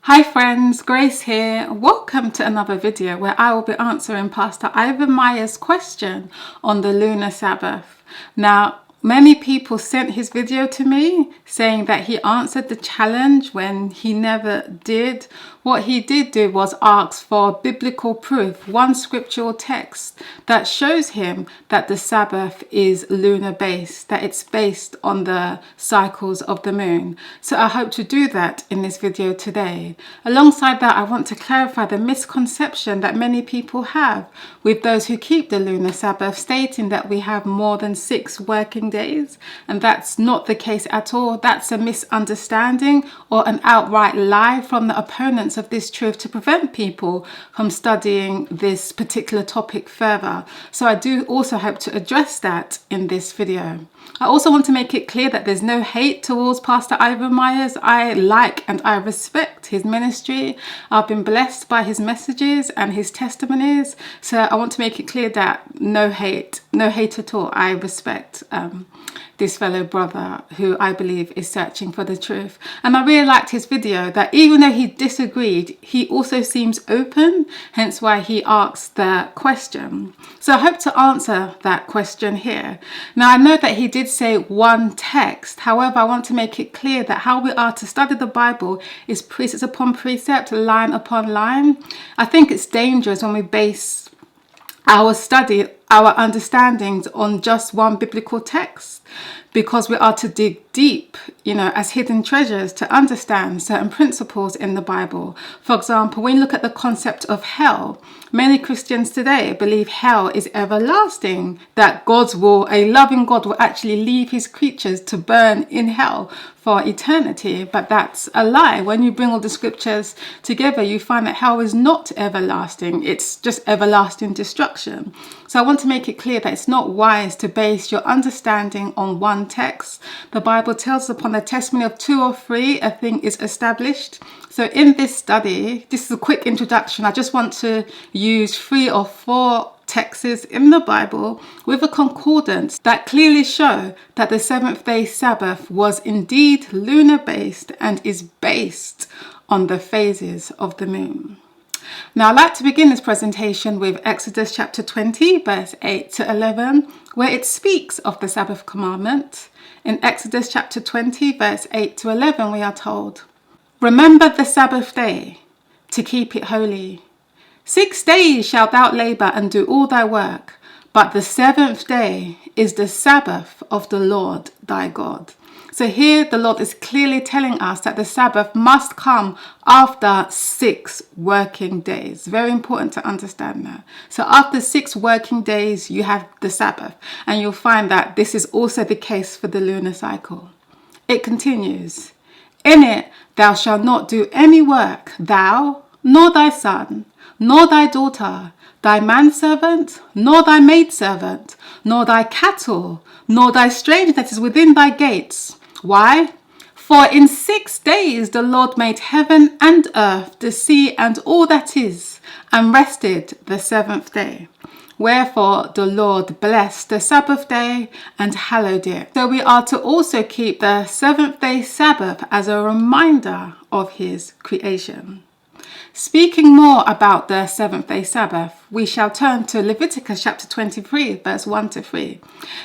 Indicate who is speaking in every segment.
Speaker 1: Hi friends, Grace here. Welcome to another video where I will be answering Pastor Ivor Myers' question on the lunar Sabbath. Now, many people sent his video to me saying that he answered the challenge when he never did. What he did do was ask for biblical proof, one scriptural text that shows him that the Sabbath is lunar based, that it's based on the cycles of the moon. So I hope to do that in this video today. Alongside that, I want to clarify the misconception that many people have with those who keep the lunar Sabbath, stating that we have more than 6 working days, and that's not the case at all. That's a misunderstanding or an outright lie from the opponents of this truth to prevent people from studying this particular topic further. So I do also hope to address that in this video. I also want to make it clear that there's no hate towards Pastor Ivor Myers. I like and I respect his ministry. I've been blessed by his messages and his testimonies. So I want to make it clear that no hate at all. I respect this fellow brother who I believe is searching for the truth. And I really liked his video that even though he disagreed, he also seems open, hence why he asked the question. So I hope to answer that question here. Now, I know that he did say one text. However, I want to make it clear that how we are to study the Bible is precept upon precept, line upon line. I think it's dangerous when we base our study, our understandings on just one biblical text, because we are to dig deep, as hidden treasures to understand certain principles in the Bible. For example, when you look at the concept of hell, many Christians today believe hell is everlasting, that a loving God will actually leave his creatures to burn in hell for eternity. But that's a lie. When you bring all the scriptures together, you find that hell is not everlasting. It's just everlasting destruction. So I want to make it clear that it's not wise to base your understanding on one text. The Bible tells us upon the testimony of 2 or 3, a thing is established. So in this study, this is a quick introduction. I just want to use 3 or 4 texts in the Bible with a concordance that clearly show that the 7th-day Sabbath was indeed lunar based and is based on the phases of the moon. Now, I'd like to begin this presentation with Exodus chapter 20, verse 8 to 11, where it speaks of the Sabbath commandment. In Exodus chapter 20, verse 8 to 11, we are told, "Remember the Sabbath day, to keep it holy. 6 days shalt thou labour and do all thy work, but the 7th day is the Sabbath of the Lord thy God." So here the Lord is clearly telling us that the Sabbath must come after 6 working days. Very important to understand that. So after 6 working days, you have the Sabbath. And you'll find that this is also the case for the lunar cycle. It continues, "In it thou shalt not do any work, thou, nor thy son, nor thy daughter, thy manservant, nor thy maidservant, nor thy cattle, nor thy stranger that is within thy gates." Why? "For in 6 days the Lord made heaven and earth, the sea, and all that is, and rested the 7th day. Wherefore the Lord blessed the Sabbath day and hallowed it." So we are to also keep the 7th-day Sabbath as a reminder of his creation. Speaking more about the 7th-day Sabbath, we shall turn to Leviticus chapter 23, verse 1 to 3.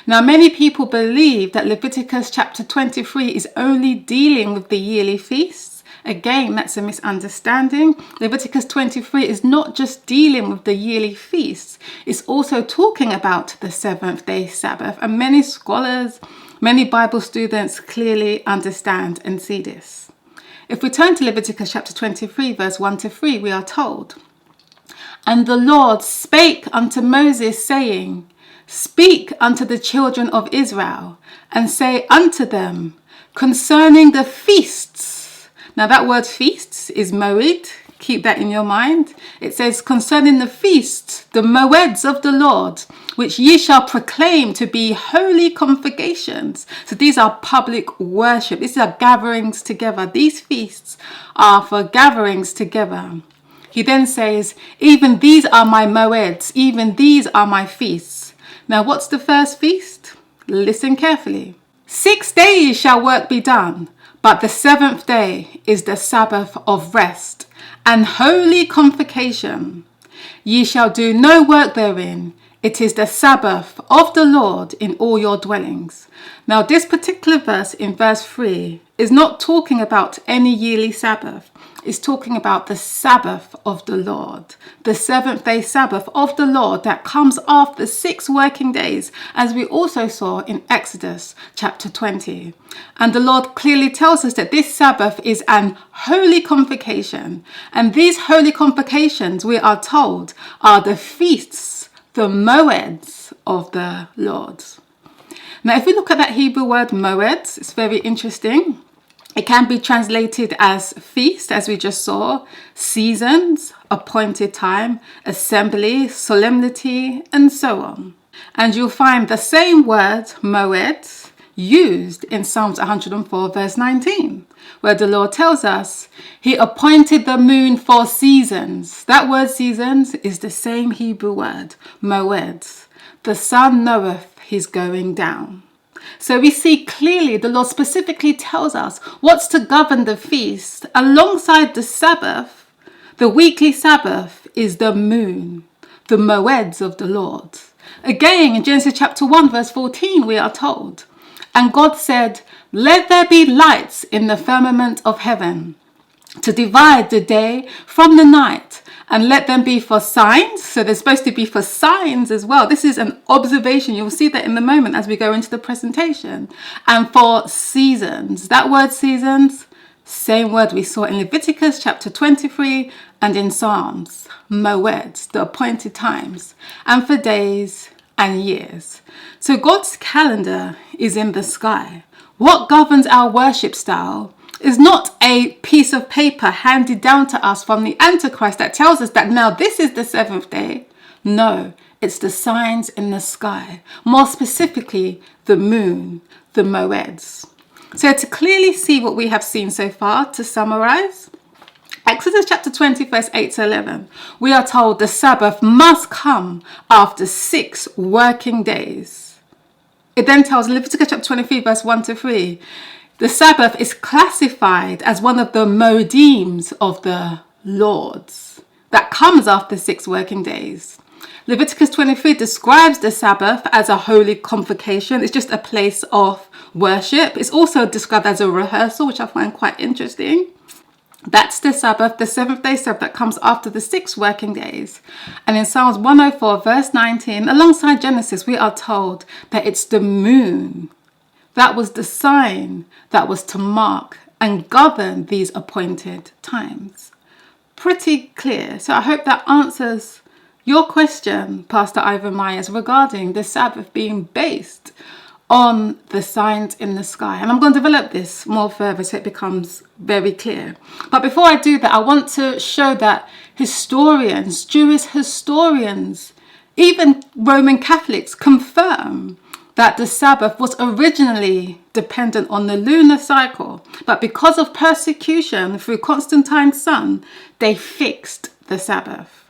Speaker 1: Now, many people believe that Leviticus chapter 23 is only dealing with the yearly feasts. Again, that's a misunderstanding. Leviticus 23 is not just dealing with the yearly feasts. It's also talking about the 7th-day Sabbath. And many scholars, many Bible students clearly understand and see this. If we turn to Leviticus chapter 23, verse 1 to 3, we are told, "And the Lord spake unto Moses, saying, Speak unto the children of Israel, and say unto them, concerning the feasts." Now that word feasts is moed. Keep that in your mind. It says, "Concerning the feasts, the moeds of the Lord, which ye shall proclaim to be holy convocations." So these are public worship. These are gatherings together. These feasts are for gatherings together. He then says, "Even these are my moeds. Even these are my feasts." Now, what's the first feast? Listen carefully. 6 days shall work be done, But the seventh day is the Sabbath of rest and holy convocation. Ye shall do no work therein. It is the Sabbath of the Lord in all your dwellings. Now, this particular verse in verse 3 is not talking about any yearly Sabbath. It's talking about the Sabbath of the Lord, the seventh day Sabbath of the Lord that comes after 6 working days, as we also saw in Exodus chapter 20. And the Lord clearly tells us that this Sabbath is an holy convocation. And these holy convocations, we are told, are the feasts, the moeds of the Lord. Now, if we look at that Hebrew word moeds, it's very interesting. It can be translated as feast, as we just saw, seasons, appointed time, assembly, solemnity, and so on. And you'll find the same word, moed, used in Psalms 104 verse 19, where the Lord tells us, He appointed the moon for seasons. That word seasons is the same Hebrew word, moed. The sun knoweth his going down. So we see clearly the Lord specifically tells us what's to govern the feast. Alongside the Sabbath, the weekly Sabbath is the moon, the moeds of the Lord. Again, in Genesis chapter 1 verse 14, we are told, And God said, Let there be lights in the firmament of heaven, to divide the day from the night, and let them be for signs. So they're supposed to be for signs as well. This is an observation. You'll see that in the moment as we go into the presentation. And for seasons. That word seasons, same word we saw in Leviticus chapter 23 and in Psalms. Moed, the appointed times. And for days and years. So God's calendar is in the sky. What governs our worship style is not a piece of paper handed down to us from the Antichrist that tells us that now this is the seventh day. No, it's the signs in the sky. More specifically, the moon, the moeds. So to clearly see what we have seen so far, to summarize, Exodus chapter 20 verse 8 to 11, we are told the Sabbath must come after 6 working days. It then tells Leviticus chapter 23 verse 1 to 3, the Sabbath is classified as one of the moedims of the Lord's that comes after 6 working days. Leviticus 23 describes the Sabbath as a holy convocation. It's just a place of worship. It's also described as a rehearsal, which I find quite interesting. That's the Sabbath, the seventh day Sabbath that comes after the 6 working days. And in Psalms 104 verse 19, alongside Genesis, we are told that it's the moon. That was the sign that was to mark and govern these appointed times. Pretty clear. So I hope that answers your question, Pastor Ivor Myers, regarding the Sabbath being based on the signs in the sky. And I'm going to develop this more further so it becomes very clear. But before I do that, I want to show that historians, Jewish historians, even Roman Catholics confirm that the Sabbath was originally dependent on the lunar cycle, but because of persecution through Constantine's son, they fixed the Sabbath.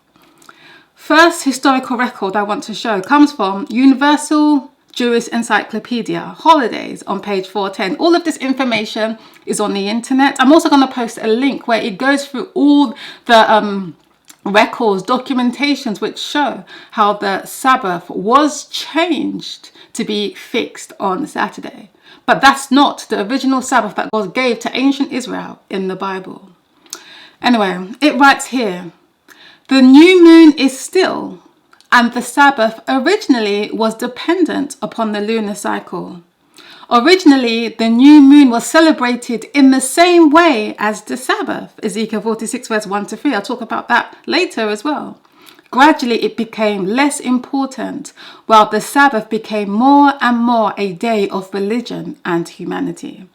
Speaker 1: First historical record I want to show comes from Universal Jewish Encyclopedia, Holidays, on page 410. All of this information is on the internet. I'm also going to post a link where it goes through all the records, documentations which show how the Sabbath was changed to be fixed on Saturday. But that's not the original Sabbath that God gave to ancient Israel in the Bible. Anyway, it writes here, the new moon is still, and the Sabbath originally was dependent upon the lunar cycle. Originally, the new moon was celebrated in the same way as the Sabbath. Ezekiel 46 verse 1 to 3. I'll talk about that later as well. Gradually, it became less important, while the Sabbath became more and more a day of religion and humanity.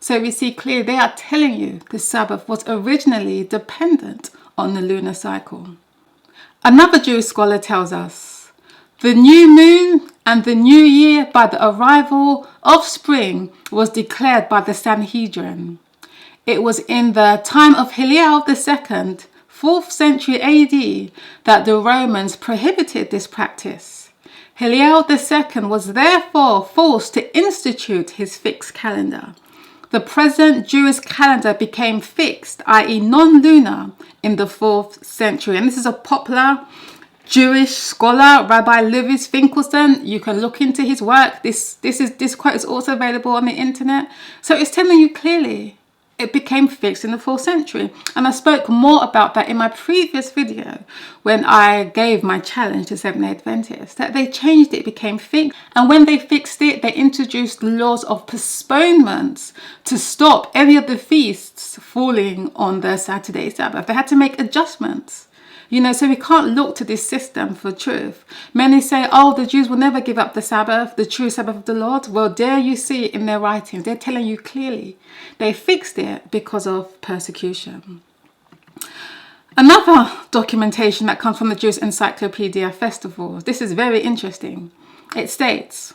Speaker 1: So we see clearly they are telling you the Sabbath was originally dependent on the lunar cycle. Another Jewish scholar tells us, the new moon and the new year by the arrival of spring was declared by the Sanhedrin. It was in the time of Hillel II, 4th century AD, that the Romans prohibited this practice. Hillel II was therefore forced to institute his fixed calendar. the present Jewish calendar became fixed, i.e. non-lunar, in the 4th century. And this is a popular Jewish scholar, Rabbi Lewis Finkelstein. You can look into his work. This quote is also available on the internet. So it's telling you clearly it became fixed in the 4th century. And I spoke more about that in my previous video when I gave my challenge to Seventh-day Adventists, that they changed it, it became fixed. And when they fixed it, they introduced laws of postponements to stop any of the feasts falling on the Saturday Sabbath. They had to make adjustments. So we can't look to this system for truth. Many say, oh, the Jews will never give up the Sabbath, the true Sabbath of the Lord. Well, there you see it in their writings. They're telling you clearly they fixed it because of persecution. Another documentation that comes from the Jewish Encyclopedia Festival. This is very interesting. It states,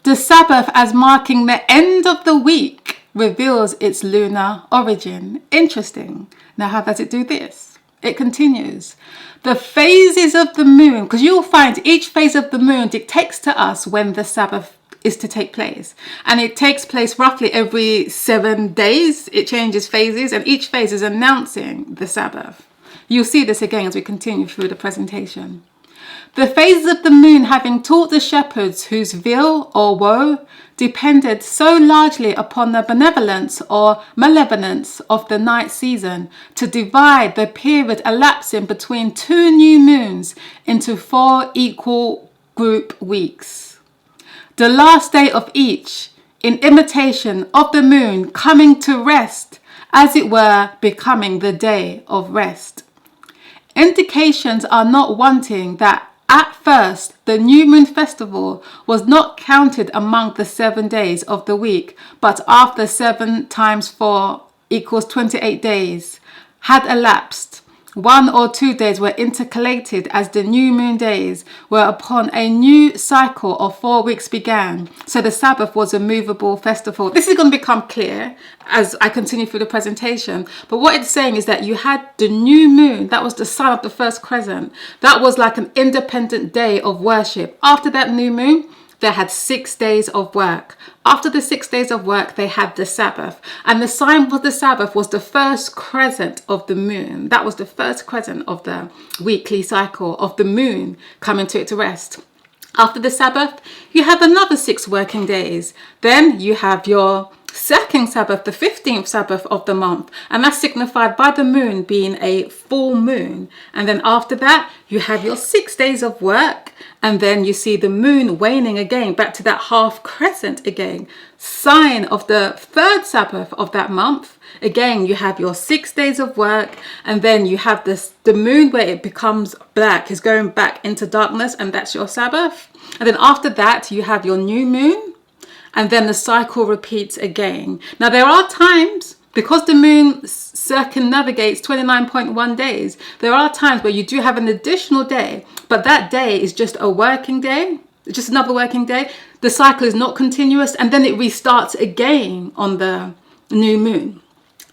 Speaker 1: the Sabbath as marking the end of the week reveals its lunar origin. Interesting. Now, how does it do this? It continues. The phases of the moon, because you'll find each phase of the moon dictates to us when the Sabbath is to take place. And it takes place roughly every 7 days. It changes phases, and each phase is announcing the Sabbath. You'll see this again as we continue through the presentation. The phases of the moon having taught the shepherds whose weal or woe depended so largely upon the benevolence or malevolence of the night season to divide the period elapsing between 2 new moons into 4 equal group weeks. The last day of each, in imitation of the moon coming to rest, as it were, becoming the day of rest. Indications are not wanting that at first, the new moon festival was not counted among the 7 days of the week, but after 7 times 4 equals 28 days had elapsed, 1 or 2 days were intercalated as the new moon days, whereupon a new cycle of 4 weeks began. So the Sabbath was a movable festival. This is going to become clear as I continue through the presentation. But what it's saying is that you had the new moon, that was the sign of the first crescent. That was like an independent day of worship. After that new moon, they had 6 days of work. After the 6 days of work, they had the Sabbath. And the sign for the Sabbath was the first crescent of the moon. That was the first crescent of the weekly cycle of the moon coming to its rest. After the Sabbath, you have another 6 working days. Then you have your second Sabbath, the 15th Sabbath of the month, and that's signified by the moon being a full moon. And then after that, you have your 6 days of work, and then you see the moon waning again, back to that half crescent again, sign of the 3rd Sabbath of that month. Again, you have your 6 days of work, and then you have the moon where it becomes black, is going back into darkness, and that's your Sabbath. And then after that, you have your new moon, and then the cycle repeats again. Now, there are times, because the moon circumnavigates 29.1 days, there are times where you do have an additional day, but that day is just a working day, just another working day. The cycle is not continuous, and then it restarts again on the new moon.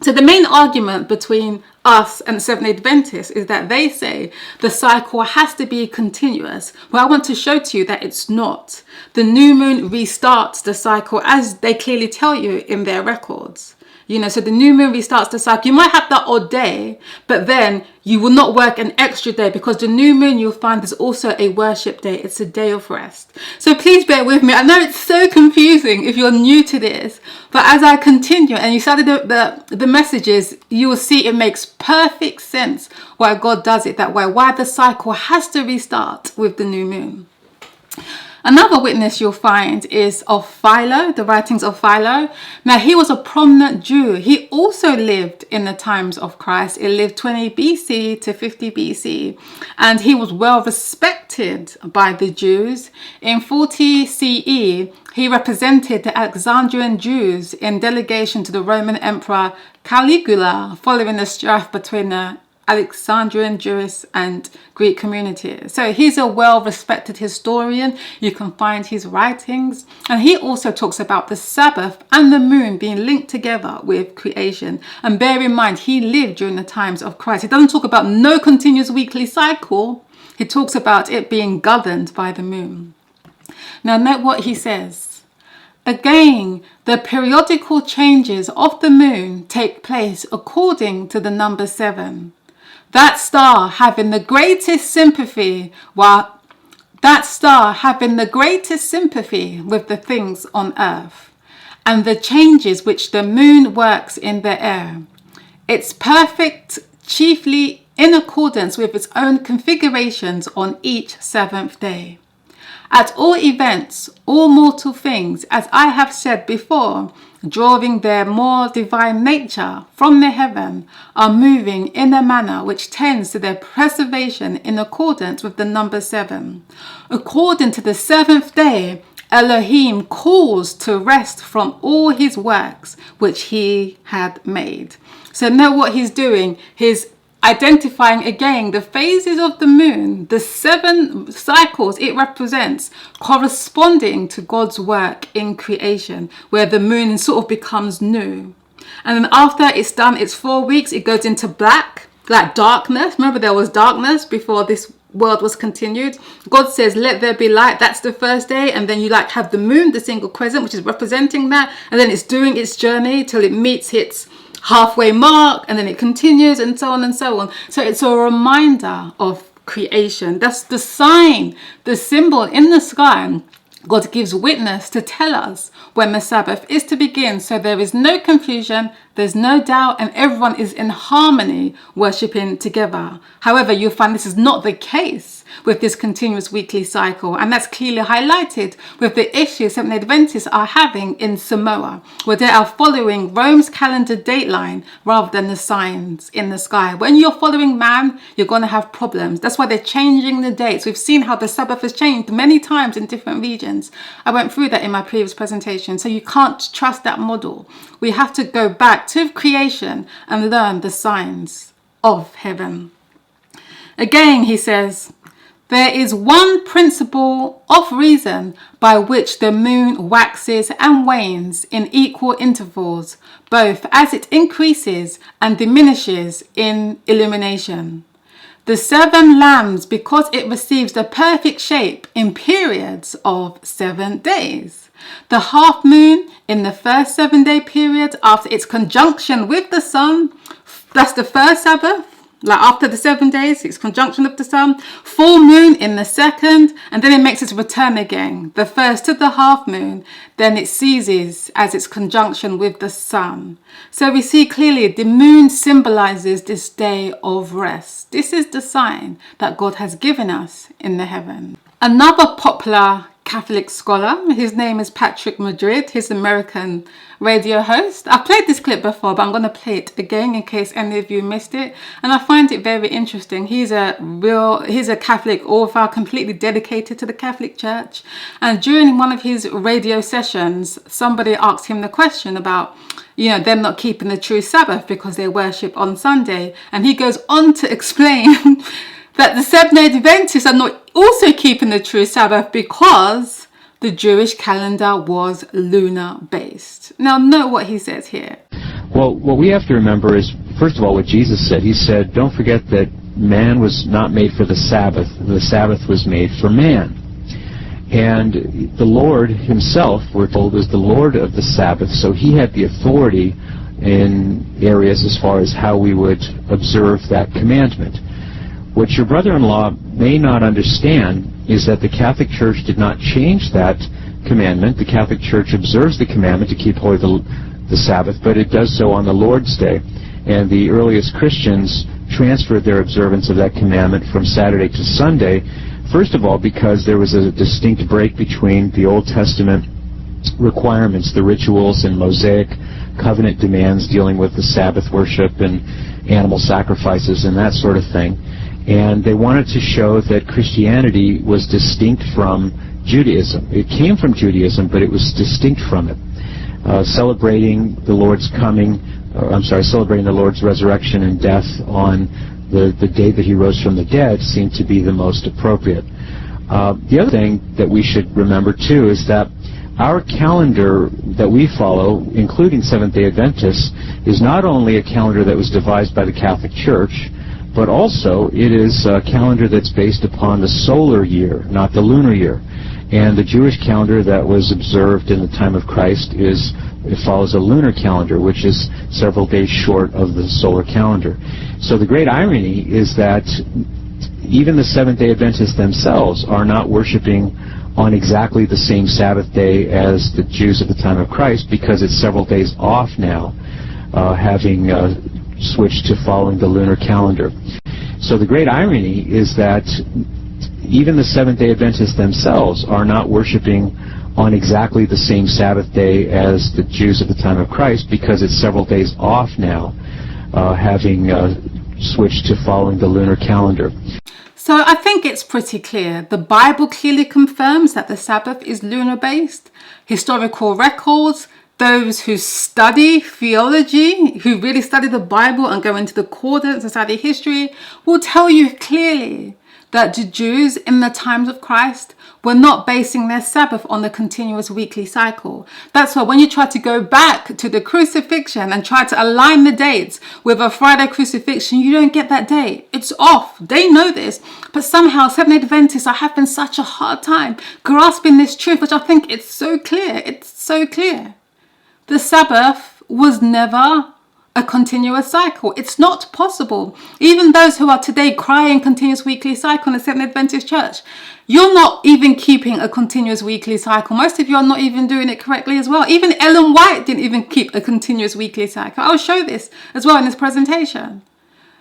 Speaker 1: So the main argument between us and Seventh-day Adventists is that they say the cycle has to be continuous. Well, I want to show to you that it's not. The new moon restarts the cycle, as they clearly tell you in their records. So the new moon restarts the cycle. You might have that odd day, but then you will not work an extra day, because the new moon, you'll find, is also a worship day. It's a day of rest. So please bear with me. I know it's so confusing if you're new to this, but as I continue and you study the messages, you will see it makes perfect sense why God does it that way, why the cycle has to restart with the new moon. Another witness you'll find is of Philo, the writings of Philo. Now, he was a prominent Jew. He also lived in the times of Christ. He lived 20 BC to 50 BC, and he was well respected by the Jews. In 40 CE, he represented the Alexandrian Jews in delegation to the Roman Emperor Caligula, following the strife between the Alexandrian Jewish and Greek communities. So he's a well-respected historian. You can find his writings. And he also talks about the Sabbath and the moon being linked together with creation. And bear in mind, he lived during the times of Christ. He doesn't talk about no continuous weekly cycle. He talks about it being governed by the moon. Now note what he says. Again, the periodical changes of the moon take place according to the number 7. That star having the greatest sympathy with the things on earth, and the changes which the moon works in the air. It's perfect chiefly in accordance with its own configurations on each 7th day. At all events, all mortal things, as I have said before, drawing their more divine nature from the heaven, are moving in a manner which tends to their preservation in accordance with the number 7. According to the 7th day, Elohim calls to rest from all his works which he had made. So know what he's doing. He's identifying again the phases of the moon, the 7 cycles it represents, corresponding to God's work in creation, where the moon sort of becomes new. And then after it's done its 4 weeks, it goes into black, like darkness. Remember, there was darkness before this world was continued. God says, let there be light. That's the first day. And then you have the moon, the single crescent, which is representing that. And then it's doing its journey till it meets its halfway mark, and then it continues, and so on and so on. So it's a reminder of creation. That's the sign, the symbol in the sky. God gives witness to tell us when the Sabbath is to begin, so there is no confusion, there's no doubt, and everyone is in harmony, worshipping together. However, you'll find this is not the case with this continuous weekly cycle, and that's clearly highlighted with the issue Seventh-day Adventists are having in Samoa, where they are following Rome's calendar dateline rather than the signs in the sky. When you're following man, you're going to have problems. That's why they're changing the dates. We've seen how the Sabbath has changed many times in different regions. I went through that in my previous presentation, so you can't trust that model. We have to go back to creation and learn the signs of heaven. Again, he says, there is one principle of reason by which the moon waxes and wanes in equal intervals, both as it increases and diminishes in illumination. The 7 lambs, because it receives the perfect shape in periods of 7 days. The half moon in the first 7-day period after its conjunction with the sun, that's the first Sabbath. After the 7 days, its conjunction with the sun, full moon in the second, and then it makes its return again. The first to the half moon, then it ceases as its conjunction with the sun. So we see clearly the moon symbolizes this day of rest. This is the sign that God has given us in the heaven. Another popular Catholic scholar, his name is Patrick Madrid, he's an American radio host. I've played this clip before, but I'm going to play it again in case any of you missed it, and I find it very interesting. He's a Catholic author, completely dedicated to the Catholic Church, and during one of his radio sessions, somebody asked him the question about them not keeping the true Sabbath because they worship on Sunday, and he goes on to explain that the Seventh-day Adventists are not also keeping the true Sabbath because the Jewish calendar was lunar based. Now note what he says here.
Speaker 2: Well, what we have to remember is, first of all, what Jesus said. He said, don't forget that man was not made for the Sabbath was made for man. And the Lord himself, we're told, is the Lord of the Sabbath, so he had the authority in areas as far as how we would observe that commandment. What your brother-in-law may not understand is that the Catholic Church did not change that commandment. The Catholic Church observes the commandment to keep holy the Sabbath, but it does so on the Lord's Day. And the earliest Christians transferred their observance of that commandment from Saturday to Sunday, first of all because there was a distinct break between the Old Testament requirements, the rituals and Mosaic covenant demands dealing with the Sabbath worship and animal sacrifices and that sort of thing. And they wanted to show that Christianity was distinct from Judaism. It came from Judaism, but it was distinct from it. Celebrating the Lord's celebrating the Lord's resurrection and death on the day that he rose from the dead seemed to be the most appropriate. The other thing that we should remember, too, is that our calendar that we follow, including Seventh-day Adventists, is not only a calendar that was devised by the Catholic Church, but also it is a calendar that's based upon the solar year, not the lunar year. And the Jewish calendar that was observed in the time of Christ it follows a lunar calendar, which is several days short of the solar calendar. So the great irony is that even the Seventh-day Adventists themselves are not worshiping on exactly the same Sabbath day as the Jews at the time of Christ, because it's several days off now, having switched to following the lunar calendar. So the great irony is that even the Seventh-day Adventists themselves are not worshiping on exactly the same Sabbath day as the Jews at the time of Christ, because it's several days off now, having switched to following the lunar calendar.
Speaker 1: So I think it's pretty clear. The Bible clearly confirms that the Sabbath is lunar-based. Historical records, those who study theology, who really study the Bible and go into the concordance and study history, will tell you clearly that the Jews in the times of Christ were not basing their Sabbath on the continuous weekly cycle. That's why when you try to go back to the crucifixion and try to align the dates with a Friday crucifixion, you don't get that date. It's off. They know this. But somehow Seventh-day Adventists are having such a hard time grasping this truth, which I think it's so clear. It's so clear. The Sabbath was never a continuous cycle. It's not possible. Even those who are today crying continuous weekly cycle in the Seventh-day Adventist Church, you're not even keeping a continuous weekly cycle. Most of you are not even doing it correctly as well. Even Ellen White didn't even keep a continuous weekly cycle. I'll show this as well in this presentation.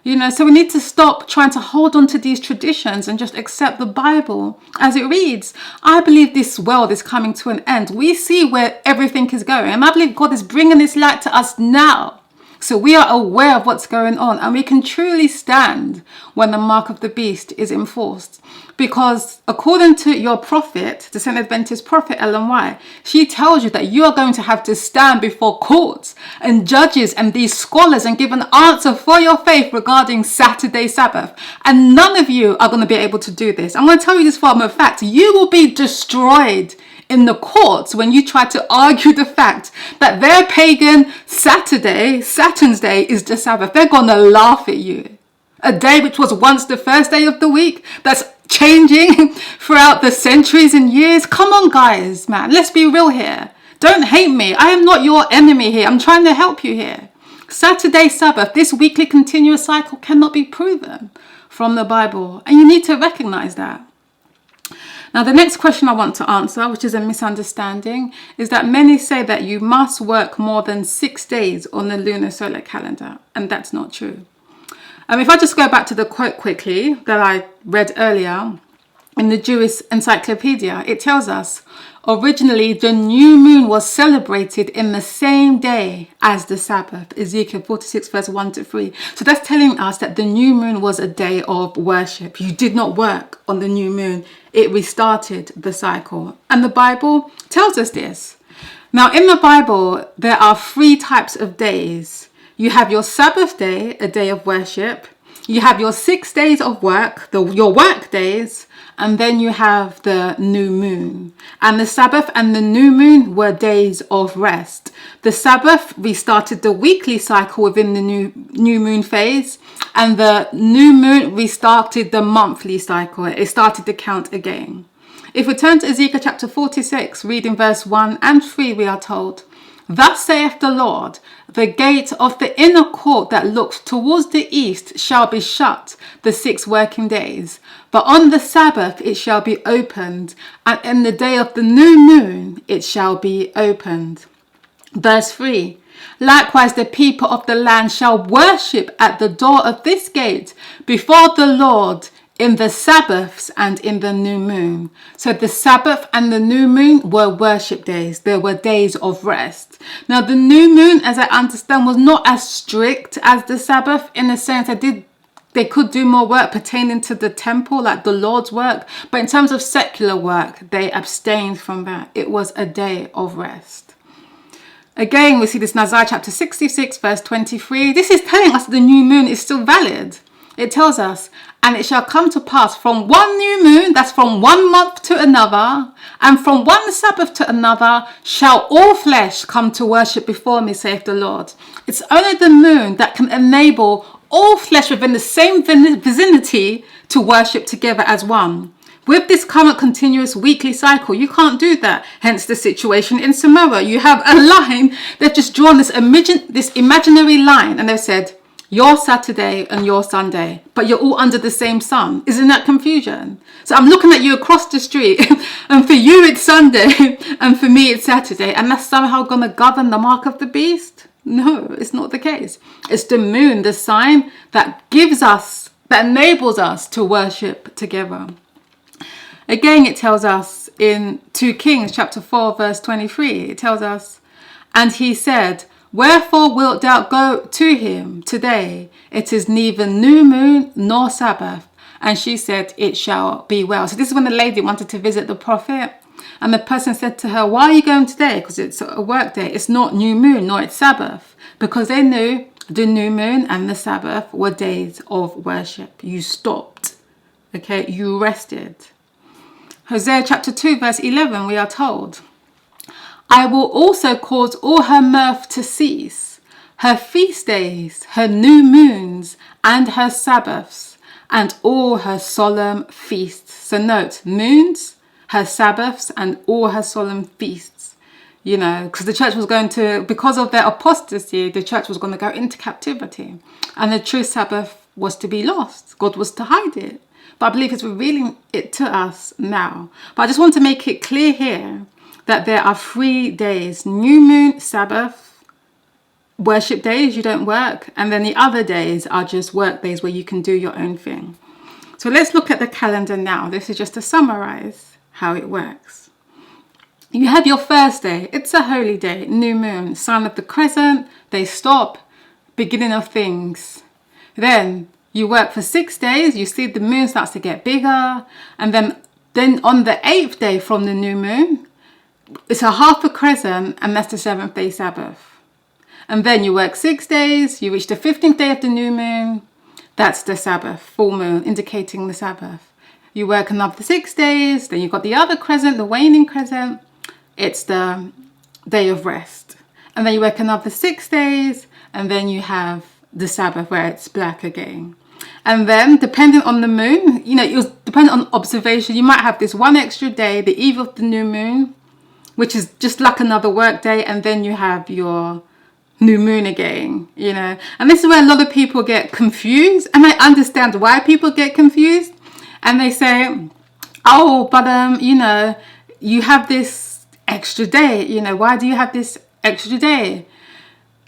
Speaker 1: So we need to stop trying to hold on to these traditions and just accept the Bible as it reads. I believe this world is coming to an end. We see where everything is going. And I believe God is bringing this light to us now. So we are aware of what's going on, and we can truly stand when the mark of the beast is enforced. Because according to your prophet, the Seventh Adventist prophet Ellen White, she tells you that you are going to have to stand before courts and judges and these scholars and give an answer for your faith regarding Saturday Sabbath. And none of you are going to be able to do this. I'm going to tell you this for a fact. You will be destroyed in the courts when you try to argue the fact that their pagan Saturday, Saturn's day, is the Sabbath. They're going to laugh at you. A day which was once the first day of the week, that's changing throughout the centuries and years. Come on, guys, man, let's be real here. Don't hate me. I am not your enemy here. I'm trying to help you here. Saturday Sabbath, this weekly continuous cycle, cannot be proven from the Bible, and you need to recognize that. Now, the next question I want to answer, which is a misunderstanding, is that many say that you must work more than 6 days on the lunar solar calendar, and that's not true. If I just go back to the quote quickly that I read earlier in the Jewish Encyclopedia, it tells us, originally the new moon was celebrated in the same day as the Sabbath, Ezekiel 46 verse 1 to 3. So that's telling us that the new moon was a day of worship. You did not work on the new moon. It restarted the cycle. And the Bible tells us this. Now in the Bible, there are 3 types of days. You have your Sabbath day, a day of worship. You have your 6 days of work, your work days, and then you have the new moon. And the Sabbath and the new moon were days of rest. The Sabbath restarted the weekly cycle within the new moon phase, and the new moon restarted the monthly cycle. It started to count again. If we turn to Ezekiel chapter 46, reading verse 1 and 3, we are told, "Thus saith the Lord, the gate of the inner court that looks towards the east shall be shut the 6 working days, but on the Sabbath it shall be opened, and in the day of the new moon it shall be opened." Verse 3, "Likewise the people of the land shall worship at the door of this gate before the Lord in the Sabbaths and in the new moon." So the Sabbath and the new moon were worship days. They were days of rest. Now the new moon, as I understand, was not as strict as the Sabbath, in a sense they could do more work pertaining to the temple, like the Lord's work. But in terms of secular work, they abstained from that. It was a day of rest. Again, we see this in Isaiah chapter 66, verse 23. This is telling us that the new moon is still valid. It tells us, "And it shall come to pass from one new moon," that's from one month to another, "and from one Sabbath to another, shall all flesh come to worship before me, saith the Lord." It's only the moon that can enable all flesh within the same vicinity to worship together as one. With this current continuous weekly cycle, you can't do that. Hence the situation in Samoa. You have a line, they've just drawn this imaginary line, and they've said, your Saturday and your Sunday, but you're all under the same sun. Isn't that confusion? So I'm looking at you across the street, and for you it's Sunday, and for me it's Saturday, and that's somehow going to govern the mark of the beast? No, it's not the case. It's the moon, the sign that enables us to worship together. Again, it tells us in 2 Kings chapter 4, verse 23, it tells us, and he said, wherefore wilt thou go to him today? It is neither new moon nor Sabbath. And she said, it shall be well. So this is when the lady wanted to visit the prophet. And the person said to her, why are you going today? Because it's a work day. It's not new moon nor it's Sabbath. Because they knew the new moon and the Sabbath were days of worship. You stopped. Okay, you rested. Hosea chapter 2 verse 11, we are told, I will also cause all her mirth to cease, her feast days, her new moons, and her Sabbaths, and all her solemn feasts. So note, moons, her Sabbaths, and all her solemn feasts. You know, because the church was going to, because of their apostasy, the church was going to go into captivity. And the true Sabbath was to be lost. God was to hide it. But I believe he's revealing it to us now. But I just want to make it clear here that there are 3 days, new moon, Sabbath, worship days, you don't work. And then the other days are just work days where you can do your own thing. So let's look at the calendar now. This is just to summarize how it works. You have your first day. It's a holy day, new moon, sign of the crescent. They stop, beginning of things. Then you work for 6 days. You see the moon starts to get bigger. And then on the 8th day from the new moon, it's a half a crescent, and that's the 7th day Sabbath. And then you work 6 days. You reach the 15th day of the new moon. That's the Sabbath, full moon, indicating the Sabbath. You work another 6 days. Then you've got the other crescent, the waning crescent. It's the day of rest. And then you work another 6 days. And then you have the Sabbath where it's black again. And then depending on the moon, you know, it was dependent on observation. You might have this one extra day, the eve of the new moon, which is just like another work day. And then you have your new moon again, you know. And this is where a lot of people get confused. And I understand why people get confused. And they say, oh, but, you know, you have this extra day. You know, why do you have this extra day?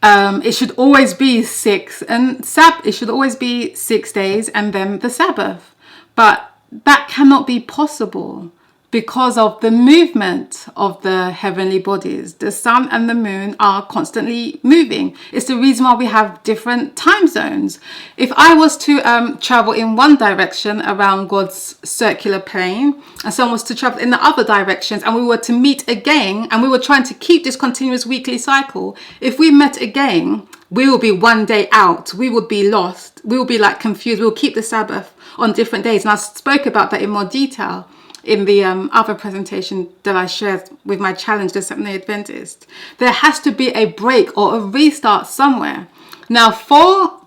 Speaker 1: It should always be it should always be 6 days and then the Sabbath. But that cannot be possible because of the movement of the heavenly bodies. The sun and the moon are constantly moving. It's the reason why we have different time zones. If I was to travel in one direction around God's circular plane, and someone was to travel in the other directions, and we were to meet again, and we were trying to keep this continuous weekly cycle, if we met again, we will be 1 day out. We would be lost. We will be like confused. We will keep the Sabbath on different days. And I spoke about that in more detail in the other presentation that I shared with my challenge, the Seventh-day Adventist. There has to be a break or a restart somewhere. Now, for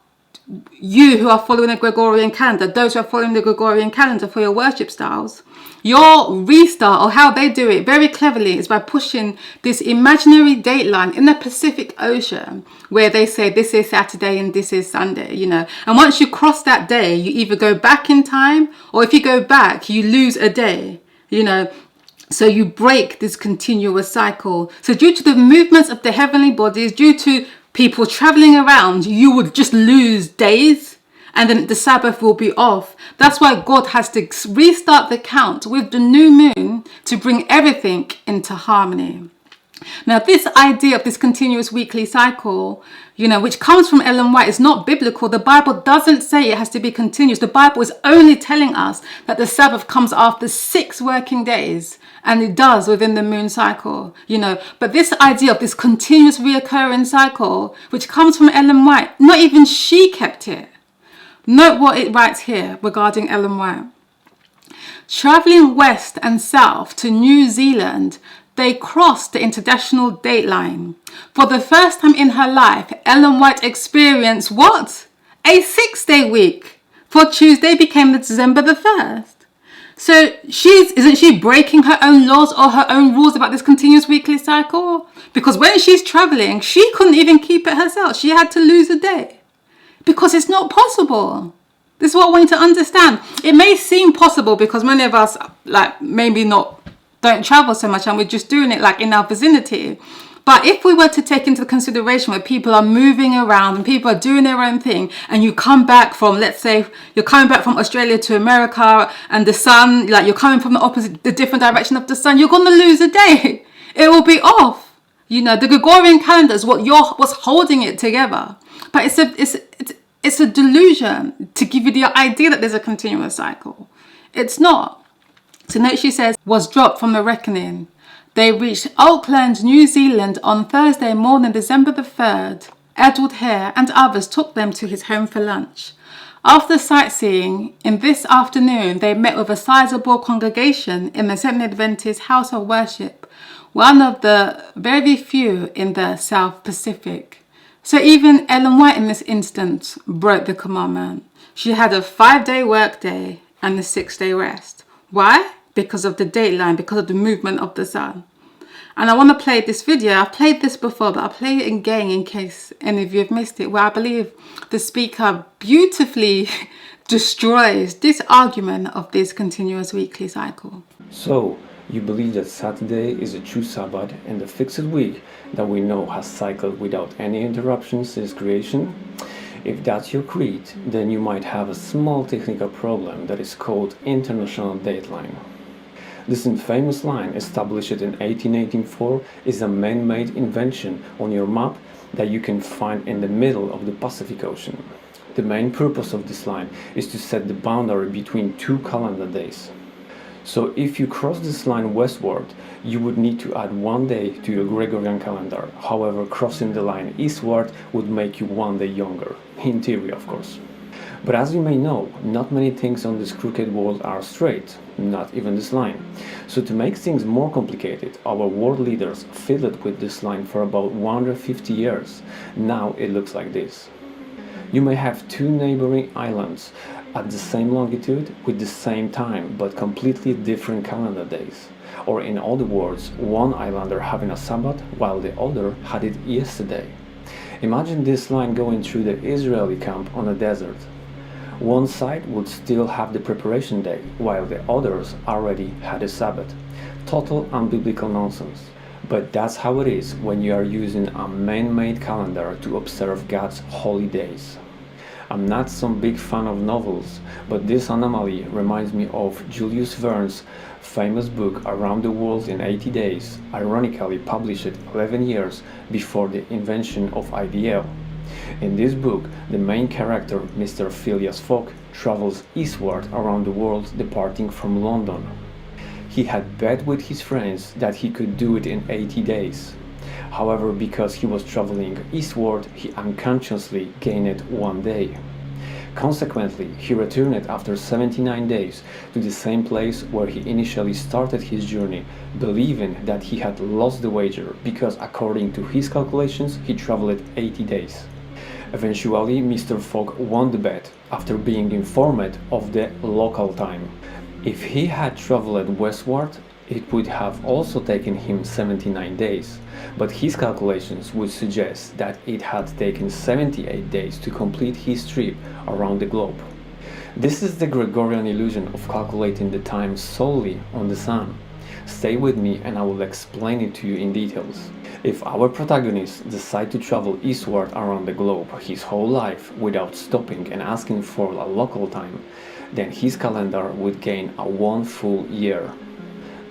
Speaker 1: you who are following the Gregorian calendar, those who are following the Gregorian calendar for your worship styles, your restart, or how they do it very cleverly, is by pushing this imaginary date line in the Pacific Ocean where they say this is Saturday and this is Sunday, you know. And once you cross that day, you either go back in time, or if you go back, you lose a day, you know. So you break this continuous cycle. So due to the movements of the heavenly bodies, due to people traveling around, you would just lose days. And then the Sabbath will be off. That's why God has to restart the count with the new moon to bring everything into harmony. Now, this idea of this continuous weekly cycle, you know, which comes from Ellen White, is not biblical. The Bible doesn't say it has to be continuous. The Bible is only telling us that the Sabbath comes after 6 working days. And it does within the moon cycle, you know. But this idea of this continuous reoccurring cycle, which comes from Ellen White, not even she kept it. Note what it writes here regarding Ellen White. Traveling west and south to New Zealand, they crossed the international date line. For the first time in her life, Ellen White experienced what? A 6-day week. For Tuesday became December the 1st. So isn't she breaking her own laws or her own rules about this continuous weekly cycle? Because when she's traveling, she couldn't even keep it herself. She had to lose a day because it's not possible. This is what I want you to understand. It may seem possible because many of us, like, maybe don't travel so much and we're just doing it like in our vicinity. But if we were to take into consideration where people are moving around and people are doing their own thing, and you come back from, let's say, you're coming back from Australia to America, and the sun, like, you're coming from the different direction of the sun, you're going to lose a day. It will be off. You know, the Gregorian calendar is what's holding it together. But it's a delusion to give you the idea that there's a continuous cycle. It's not. So note she says, was dropped from the reckoning. They reached Auckland, New Zealand on Thursday morning, December the 3rd. Edward Hare and others took them to his home for lunch. After sightseeing, in this afternoon, they met with a sizable congregation in the Seventh Adventist House of Worship, one of the very few in the South Pacific. So even Ellen White in this instance broke the commandment. She had a 5-day workday and a 6-day rest. Why? Because of the dateline, because of the movement of the sun. And I want to play this video. I've played this before, but I'll play it again in case any of you have missed it, where I believe the speaker beautifully destroys this argument of this continuous weekly cycle.
Speaker 3: So, you believe that Saturday is a true Sabbath and the fixed week that we know has cycled without any interruptions since creation? If that's your creed, then you might have a small technical problem that is called International Dateline. This infamous line, established in 1884, is a man-made invention on your map that you can find in the middle of the Pacific Ocean. The main purpose of this line is to set the boundary between 2 calendar days. So if you cross this line westward, you would need to add 1 day to your Gregorian calendar. However, crossing the line eastward would make you 1 day younger, in theory of course. But as you may know, not many things on this crooked world are straight, not even this line. So to make things more complicated, our world leaders fiddled with this line for about 150 years. Now it looks like this. You may have 2 neighboring islands at the same longitude with the same time, but completely different calendar days. Or in other words, one islander having a Sabbath while the other had it yesterday. Imagine this line going through the Israeli camp on a desert. One side would still have the preparation day, while the others already had a Sabbath. Total unbiblical nonsense. But that's how it is when you are using a man-made calendar to observe God's holy days. I'm not some big fan of novels, but this anomaly reminds me of Julius Verne's famous book Around the World in 80 Days, ironically published 11 years before the invention of IDL. In this book, the main character, Mr. Phileas Fogg, travels eastward around the world, departing from London. He had bet with his friends that he could do it in 80 days. However, because he was traveling eastward, he unconsciously gained 1 day. Consequently, he returned after 79 days to the same place where he initially started his journey, believing that he had lost the wager because, according to his calculations, he traveled 80 days. Eventually, Mr. Fogg won the bet after being informed of the local time. If he had traveled westward, it would have also taken him 79 days, but his calculations would suggest that it had taken 78 days to complete his trip around the globe. This is the Gregorian illusion of calculating the time solely on the sun. Stay with me and I will explain it to you in details. If our protagonist decides to travel eastward around the globe his whole life without stopping and asking for a local time, then his calendar would gain a 1 full year.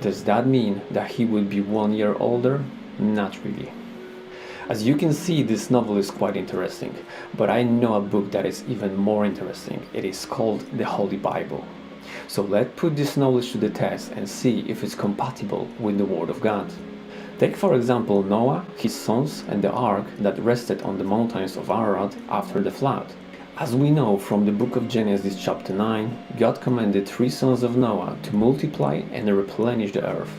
Speaker 3: Does that mean that he would be 1 year older? Not really. As you can see, this novel is quite interesting, but I know a book that is even more interesting. It is called the Holy Bible. So let's put this knowledge to the test and see if it's compatible with the Word of God. Take for example Noah, his sons, and the ark that rested on the mountains of Ararat after the flood. As we know from the book of Genesis chapter 9, God commanded 3 sons of Noah to multiply and replenish the earth.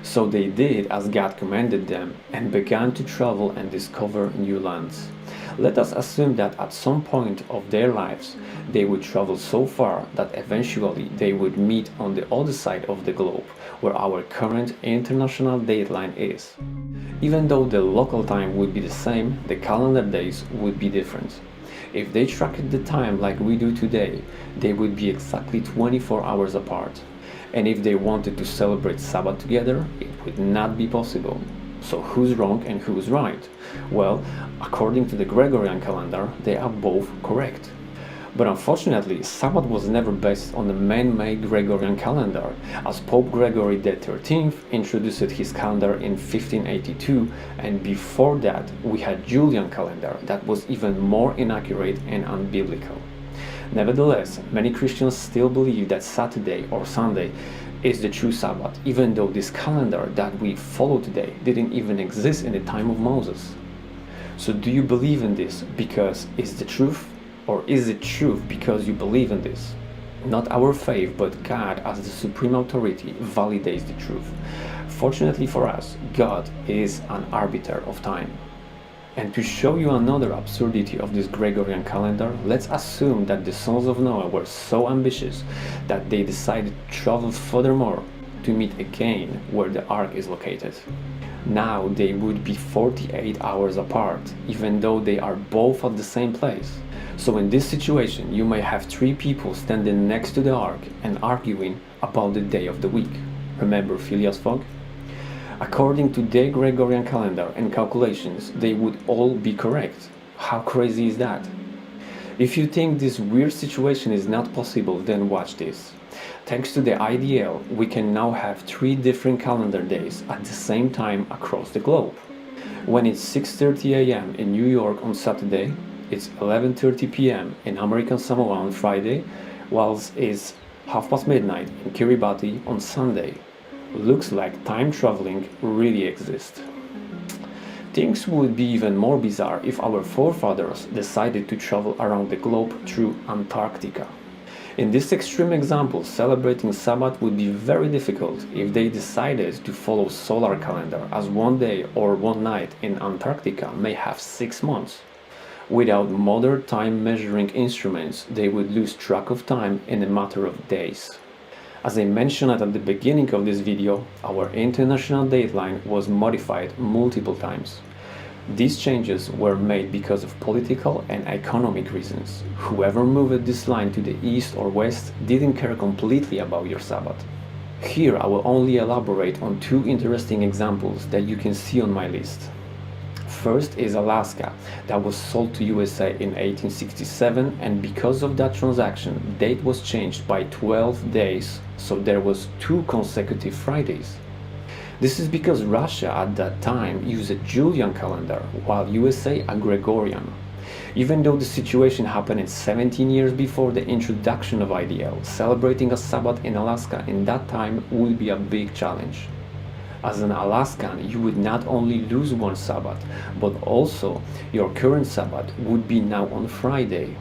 Speaker 3: So they did as God commanded them and began to travel and discover new lands. Let us assume that at some point of their lives they would travel so far that eventually they would meet on the other side of the globe, where our current international dateline is. Even though the local time would be the same, the calendar days would be different. If they tracked the time like we do today, they would be exactly 24 hours apart. And if they wanted to celebrate Sabbath together, it would not be possible. So who's wrong and who's right? Well, according to the Gregorian calendar, they are both correct. But unfortunately, Sabbath was never based on the man-made Gregorian calendar, as Pope Gregory XIII introduced his calendar in 1582, and before that we had Julian calendar that was even more inaccurate and unbiblical. Nevertheless, many Christians still believe that Saturday or Sunday is the true Sabbath, even though this calendar that we follow today didn't even exist in the time of Moses. So do you believe in this because it's the truth? Or is it truth because you believe in this? Not our faith, but God as the supreme authority validates the truth. Fortunately for us, God is an arbiter of time. And to show you another absurdity of this Gregorian calendar, let's assume that the sons of Noah were so ambitious that they decided to travel furthermore to meet again where the ark is located. Now they would be 48 hours apart, even though they are both at the same place. So in this situation, you may have three people standing next to the ark and arguing about the day of the week. Remember Phileas Fogg? According to their Gregorian calendar and calculations, they would all be correct. How crazy is that? If you think this weird situation is not possible, then watch this. Thanks to the IDL, we can now have 3 different calendar days at the same time across the globe. When it's 6:30 a.m. in New York on Saturday, it's 11:30 p.m. in American Samoa on Friday, whilst it's midnight in Kiribati on Sunday. Looks like time traveling really exists. Things would be even more bizarre if our forefathers decided to travel around the globe through Antarctica. In this extreme example, celebrating Sabbath would be very difficult if they decided to follow solar calendar, as one day or one night in Antarctica may have 6 months. Without modern time measuring instruments, they would lose track of time in a matter of days. As I mentioned at the beginning of this video, our international dateline was modified multiple times. These changes were made because of political and economic reasons. Whoever moved this line to the east or west didn't care completely about your Sabbath. Here I will only elaborate on 2 interesting examples that you can see on my list. First is Alaska, that was sold to USA in 1867, and because of that transaction, date was changed by 12 days, so there was 2 consecutive Fridays. This is because Russia at that time used a Julian calendar, while USA a Gregorian. Even though the situation happened 17 years before the introduction of IDL, celebrating a Sabbath in Alaska in that time would be a big challenge. As an Alaskan, you would not only lose one Sabbath, but also your current Sabbath would be now on Friday.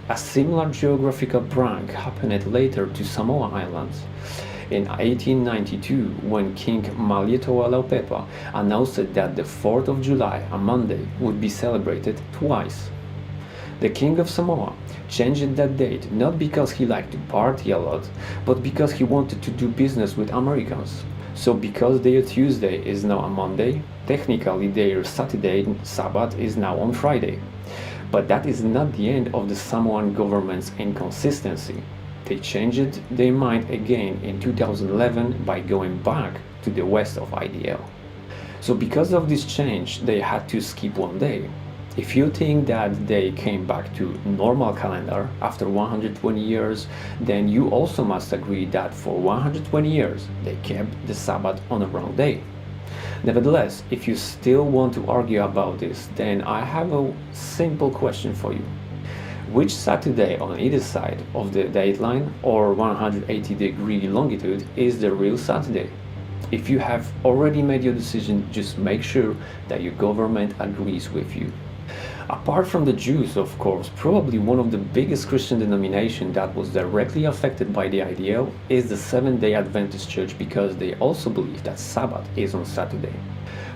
Speaker 3: A similar geographical prank happened later to Samoa Islands. In 1892, when King Malietoa announced that the 4th of July, a Monday, would be celebrated twice. The King of Samoa changed that date not because he liked to party a lot, but because he wanted to do business with Americans. So because their Tuesday is now a Monday, technically their Saturday Sabbath is now on Friday. But that is not the end of the Samoan government's inconsistency. They changed their mind again in 2011 by going back to the west of IDL. So because of this change, they had to skip one day. If you think that they came back to normal calendar after 120 years, then you also must agree that for 120 years they kept the Sabbath on the wrong day. Nevertheless, if you still want to argue about this, then I have a simple question for you. Which Saturday on either side of the dateline or 180-degree longitude is the real Saturday? If you have already made your decision, just make sure that your government agrees with you. Apart from the Jews, of course, probably one of the biggest Christian denominations that was directly affected by the ideal is the Seventh-day Adventist Church, because they also believe that Sabbath is on Saturday.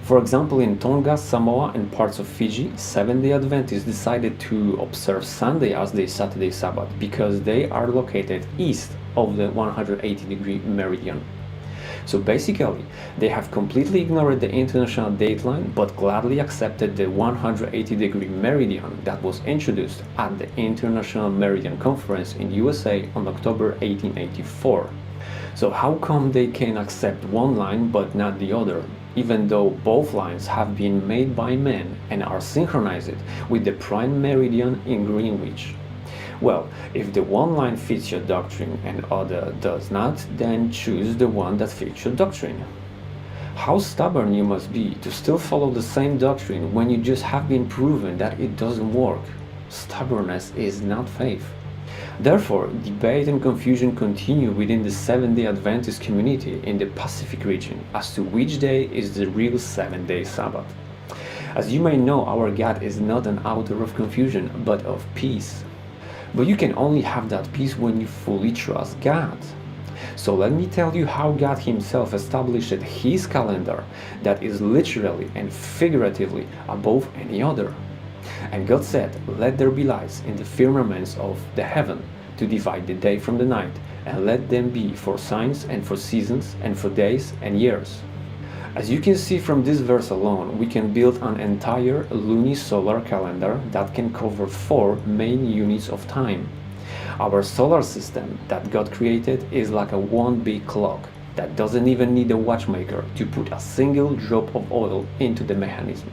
Speaker 3: For example, in Tonga, Samoa, and parts of Fiji, Seventh-day Adventists decided to observe Sunday as their Saturday Sabbath because they are located east of the 180-degree meridian. So basically, they have completely ignored the international dateline but gladly accepted the 180-degree meridian that was introduced at the International Meridian Conference in USA on October 1884. So how come they can accept one line but not the other, even though both lines have been made by men and are synchronized with the prime meridian in Greenwich? Well, if the one line fits your doctrine and other does not, then choose the one that fits your doctrine. How stubborn you must be to still follow the same doctrine when you just have been proven that it doesn't work. Stubbornness is not faith. Therefore, debate and confusion continue within the Seventh-day Adventist community in the Pacific region as to which day is the real seventh-day Sabbath. As you may know, our God is not an author of confusion, but of peace. But you can only have that peace when you fully trust God. So let me tell you how God Himself established His calendar that is literally and figuratively above any other. And God said, "Let there be lights in the firmaments of the heaven to divide the day from the night, and let them be for signs and for seasons and for days and years." As you can see from this verse alone, we can build an entire lunisolar calendar that can cover 4 main units of time. Our solar system that God created is like a one big clock that doesn't even need a watchmaker to put a single drop of oil into the mechanism.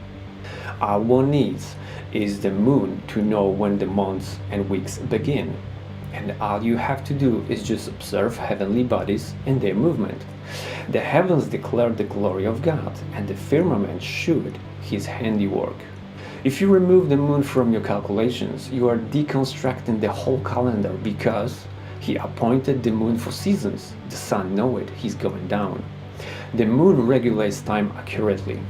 Speaker 3: All one needs is the moon to know when the months and weeks begin. And all you have to do is just observe heavenly bodies and their movement. The heavens declare the glory of God, and the firmament showed His handiwork. If you remove the moon from your calculations, you are deconstructing the whole calendar, because He appointed the moon for seasons. The sun knows it, He's going down. The moon regulates time accurately.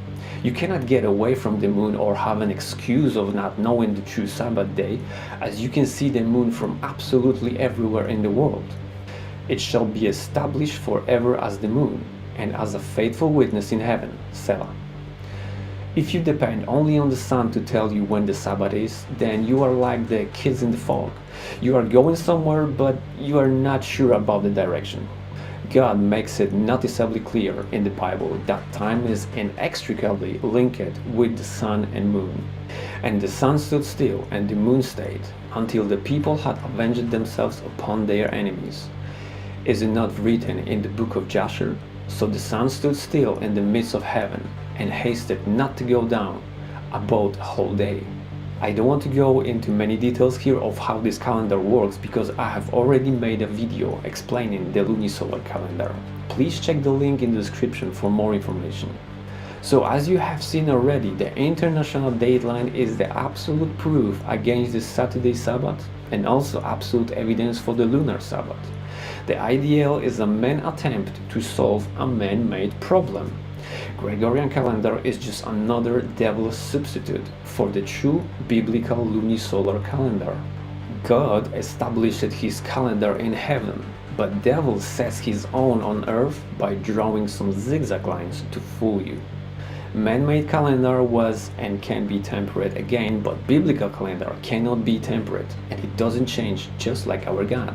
Speaker 3: You cannot get away from the moon or have an excuse of not knowing the true Sabbath day, as you can see the moon from absolutely everywhere in the world. It shall be established forever as the moon, and as a faithful witness in heaven, Selah. If you depend only on the sun to tell you when the Sabbath is, then you are like the kids in the fog. You are going somewhere, but you are not sure about the direction. God makes it noticeably clear in the Bible that time is inextricably linked with the sun and moon. And the sun stood still and the moon stayed, until the people had avenged themselves upon their enemies. Is it not written in the book of Jasher? So the sun stood still in the midst of heaven, and hasted not to go down, about a whole day. I don't want to go into many details here of how this calendar works, because I have already made a video explaining the lunisolar calendar. Please check the link in the description for more information. So as you have seen already, the international dateline is the absolute proof against the Saturday Sabbath, and also absolute evidence for the lunar Sabbath. The ideal is a man attempt to solve a man-made problem. Gregorian calendar is just another devil's substitute for the true biblical lunisolar calendar. God established His calendar in heaven, but devil sets his own on earth by drawing some zigzag lines to fool you. Man-made calendar was and can be temperate again, but biblical calendar cannot be temperate, and it doesn't change, just like our God.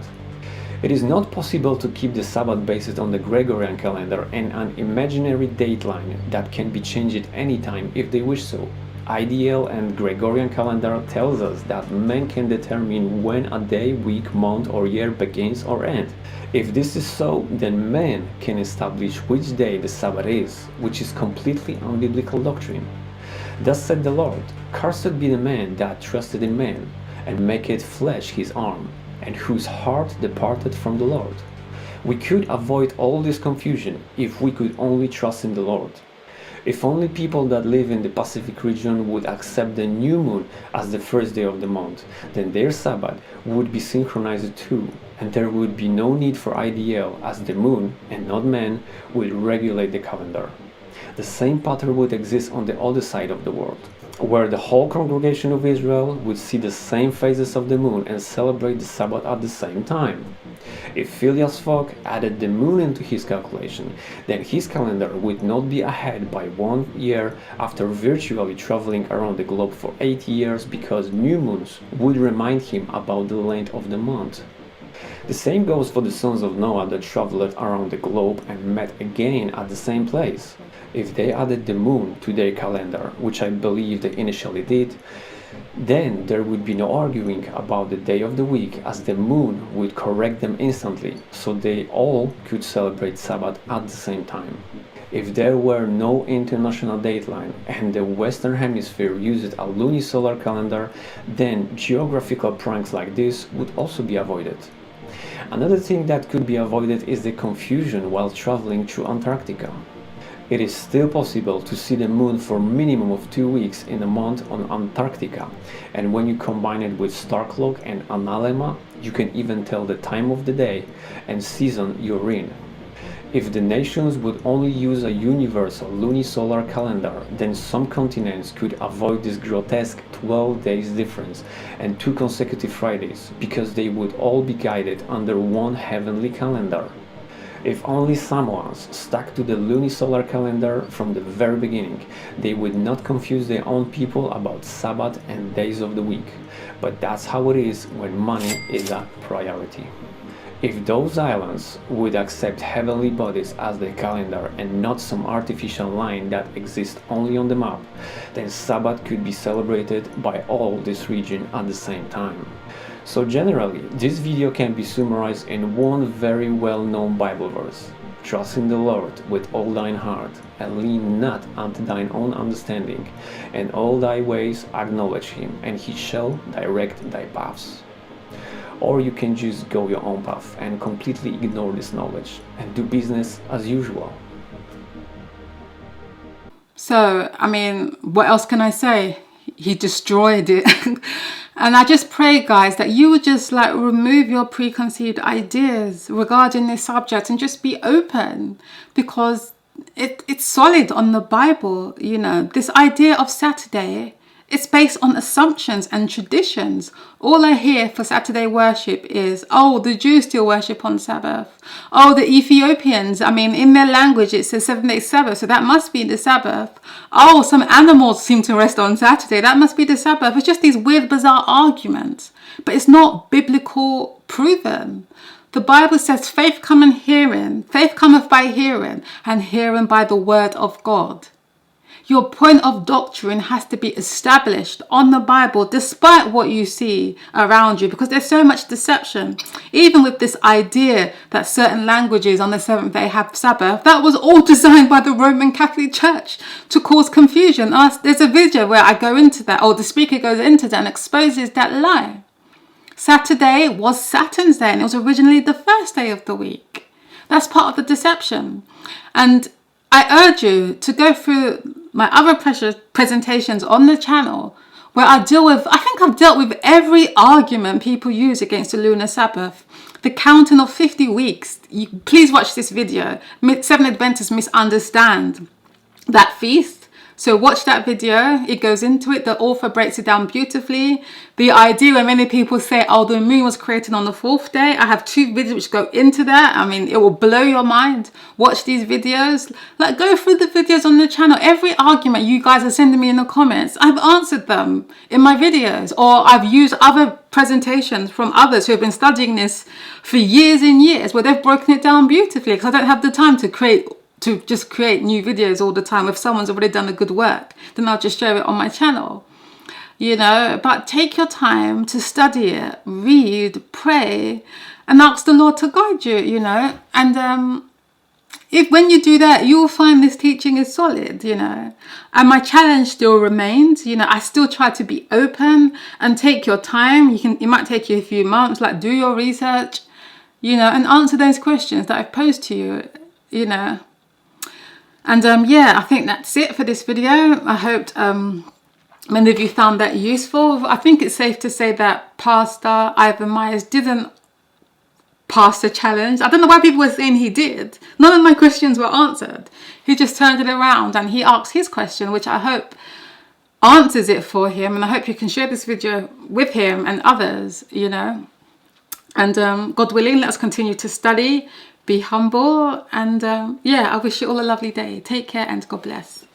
Speaker 3: It is not possible to keep the Sabbath based on the Gregorian calendar and an imaginary dateline that can be changed anytime if they wish so. Ideal and Gregorian calendar tells us that man can determine when a day, week, month or year begins or ends. If this is so, then man can establish which day the Sabbath is, which is completely unbiblical doctrine. Thus said the Lord, "Cursed be the man that trusted in man, and maketh flesh his arm, and whose heart departed from the Lord." We could avoid all this confusion if we could only trust in the Lord. If only people that live in the Pacific region would accept the new moon as the first day of the month, then their Sabbath would be synchronized too, and there would be no need for IDL, as the moon, and not man, will regulate the calendar. The same pattern would exist on the other side of the world. where the whole congregation of Israel would see the same phases of the moon and celebrate the Sabbath at the same time. If Phileas Fogg added the moon into his calculation, then his calendar would not be ahead by 1 year after virtually traveling around the globe for 8 years, because new moons would remind him about the length of the month. The same goes for the sons of Noah that traveled around the globe and met again at the same place. If they added the moon to their calendar, which I believe they initially did, then there would be no arguing about the day of the week, as the moon would correct them instantly, so they all could celebrate Sabbath at the same time. If there were no international dateline and the Western Hemisphere used a lunisolar calendar, then geographical pranks like this would also be avoided. Another thing that could be avoided is the confusion while traveling through Antarctica. It is still possible to see the moon for a minimum of 2 weeks in a month on Antarctica, and when you combine it with star clock and analemma, you can even tell the time of the day and season you're in. If the nations would only use a universal lunisolar calendar, then some continents could avoid this grotesque 12 days difference and 2 consecutive Fridays, because they would all be guided under one heavenly calendar. If only Samoans stuck to the lunisolar calendar from the very beginning, they would not confuse their own people about Sabbath and days of the week. But that's how it is when money is a priority. If those islands would accept heavenly bodies as their calendar and not some artificial line that exists only on the map, then Sabbath could be celebrated by all this region at the same time. So generally, this video can be summarized in one very well-known Bible verse: "Trust in the Lord with all thine heart, and lean not unto thine own understanding, and all thy ways acknowledge him, and he shall direct thy paths." Or you can just go your own path and completely ignore this knowledge and do business as usual.
Speaker 1: So, I mean, what else can I say? He destroyed it. And I just pray, guys, that you would just like remove your preconceived ideas regarding this subject and just be open, because it's solid on the Bible. You know, this idea of Saturday, it's based on assumptions and traditions. All I hear for Saturday worship is, oh, the Jews still worship on Sabbath. Oh, the Ethiopians, I mean, in their language, it says 7-day Sabbath, so that must be the Sabbath. Oh, some animals seem to rest on Saturday, that must be the Sabbath. It's just these weird, bizarre arguments, but it's not biblical proven. The Bible says faith cometh by hearing, and hearing by the word of God. Your point of doctrine has to be established on the Bible, despite what you see around you, because there's so much deception. Even with this idea that certain languages on the 7th day have Sabbath, that was all designed by the Roman Catholic Church to cause confusion. There's a video where I go into that, or the speaker goes into that and exposes that lie. Saturday was Saturn's day, and it was originally the first day of the week. That's part of the deception. And I urge you to go through my other presentations on the channel, where I think I've dealt with every argument people use against the lunar Sabbath. The counting of 50 weeks. Please watch this video. Seventh Adventists misunderstand that feast. So watch that video. It goes into it. The author breaks it down beautifully. The idea when many people say, oh, the moon was created on the 4th day. I have 2 videos which go into that. I mean, it will blow your mind. Watch these videos. Like, go through the videos on the channel. Every argument you guys are sending me in the comments, I've answered them in my videos, or I've used other presentations from others who have been studying this for years and years, where they've broken it down beautifully, because I don't have the time to just create new videos all the time. If someone's already done a good work, then I'll just share it on my channel, you know. But take your time to study it, read, pray, and ask the Lord to guide you, you know. And if when you do that, you will find this teaching is solid, you know. And my challenge still remains, you know. I still try to be open and take your time. It might take you a few months, like do your research, you know, and answer those questions that I've posed to you, you know. And yeah, I think that's it for this video. I hope many of you found that useful. I think it's safe to say that Pastor Ivor Myers didn't pass the challenge. I don't know why people were saying he did. None of my questions were answered. He just turned it around and he asked his question, which I hope answers it for him. And I hope you can share this video with him and others, you know. And God willing, let us continue to study, be humble, and yeah, I wish you all a lovely day. Take care and God bless.